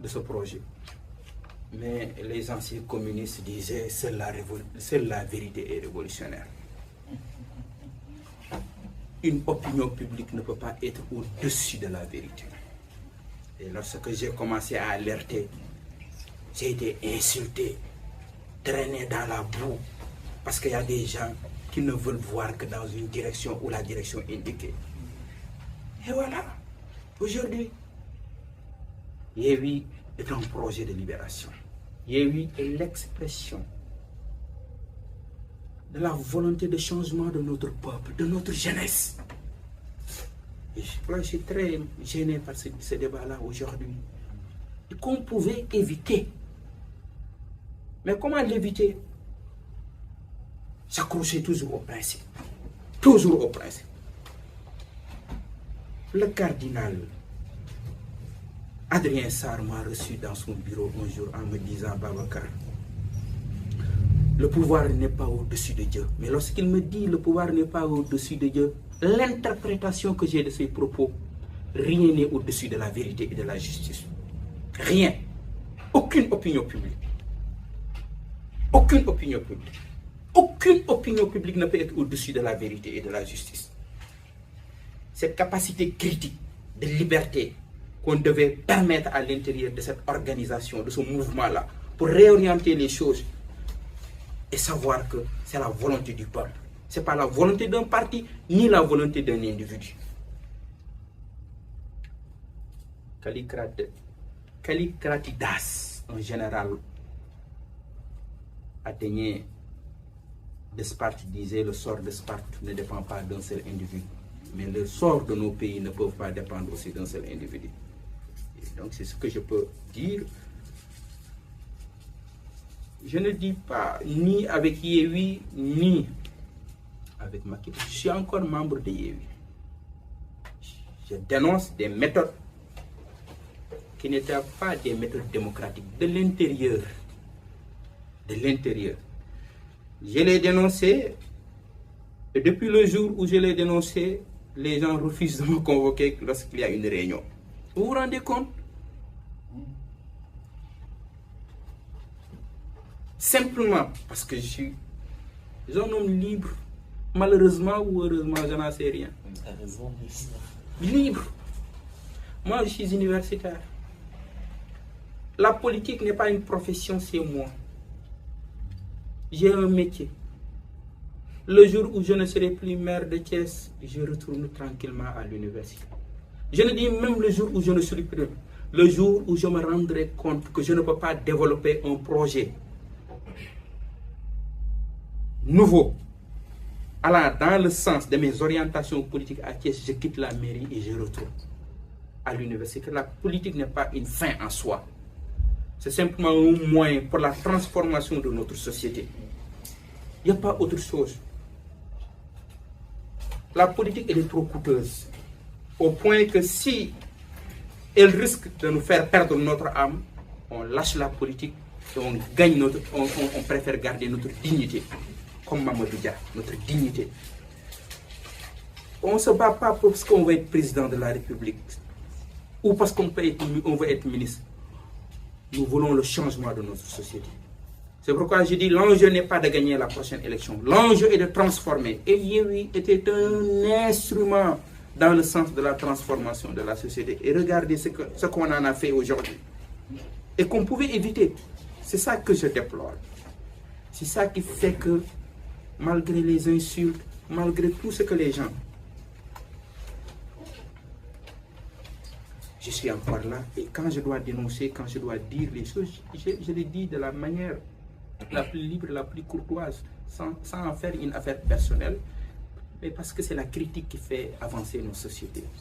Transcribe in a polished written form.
de ce projet. Mais les anciens communistes disaient seule la vérité est révolutionnaire. Une opinion publique ne peut pas être au-dessus de la vérité. Et lorsque j'ai commencé à alerter, j'ai été insulté, traîné dans la boue, parce qu'il y a des gens qui ne veulent voir que dans une direction ou la direction indiquée. Et voilà, aujourd'hui, Yewwi est un projet de libération. Yewwi est l'expression de la volonté de changement de notre peuple, de notre jeunesse. Et je suis très gêné par ce débat-là aujourd'hui. Et qu'on pouvait éviter. Mais comment l'éviter? S'accrocher toujours au principe. Toujours au principe. Le cardinal Adrien Sarr m'a reçu dans son bureau un jour en me disant: Babacar, le pouvoir n'est pas au-dessus de Dieu. Mais lorsqu'il me dit le pouvoir n'est pas au-dessus de Dieu, l'interprétation que j'ai de ses propos, rien n'est au-dessus de la vérité et de la justice. Rien. Aucune opinion publique. Aucune opinion publique. Aucune opinion publique ne peut être au-dessus de la vérité et de la justice. Cette capacité critique de liberté qu'on devait permettre à l'intérieur de cette organisation, de ce mouvement-là, pour réorienter les choses et savoir que c'est la volonté du peuple. Ce n'est pas la volonté d'un parti, ni la volonté d'un individu. Kallikratidas, un général athénien de Sparte, disait: le sort de Sparte ne dépend pas d'un seul individu. Mais le sort de nos pays ne peut pas dépendre aussi d'un seul individu. Et donc c'est ce que je peux dire. Je ne dis pas ni avec Yewwi, ni avec Macky. Je suis encore membre de Yewwi. Je dénonce des méthodes qui n'étaient pas des méthodes démocratiques, de l'intérieur. De l'intérieur. Je l'ai dénoncé, et depuis le jour où je l'ai dénoncé, les gens refusent de me convoquer lorsqu'il y a une réunion. Vous vous rendez compte? Simplement parce que je suis un homme libre. Malheureusement ou heureusement, je n'en sais rien. Libre. Moi, je suis universitaire. La politique n'est pas une profession, c'est moi. J'ai un métier. Le jour où je ne serai plus maire de Thiès, je retourne tranquillement à l'université. Je ne dis même le jour où je ne serai plus. Le jour où je me rendrai compte que je ne peux pas développer un projet nouveau, allant dans le sens de mes orientations politiques à Thiès, je quitte la mairie et je retourne à l'université. La politique n'est pas une fin en soi. C'est simplement un moyen pour la transformation de notre société. Il n'y a pas autre chose. La politique, elle est trop coûteuse. Au point que si elle risque de nous faire perdre notre âme, on lâche la politique et on gagne on préfère garder notre dignité. Comme Mamadou Dia, notre dignité. On ne se bat pas parce qu'on veut être président de la République ou parce qu'on veut être ministre. Nous voulons le changement de notre société. C'est pourquoi je dis l'enjeu n'est pas de gagner la prochaine élection. L'enjeu est de transformer. Et Yewwi était un instrument dans le sens de la transformation de la société. Et regardez ce qu'on en a fait aujourd'hui. Et qu'on pouvait éviter. C'est ça que je déplore. C'est ça qui fait que, malgré les insultes, malgré tout ce que les gens... Je suis encore là. Et quand je dois dénoncer, quand je dois dire les choses, je les dis de la manière la plus libre, la plus courtoise, sans en faire une affaire personnelle, mais parce que c'est la critique qui fait avancer nos sociétés.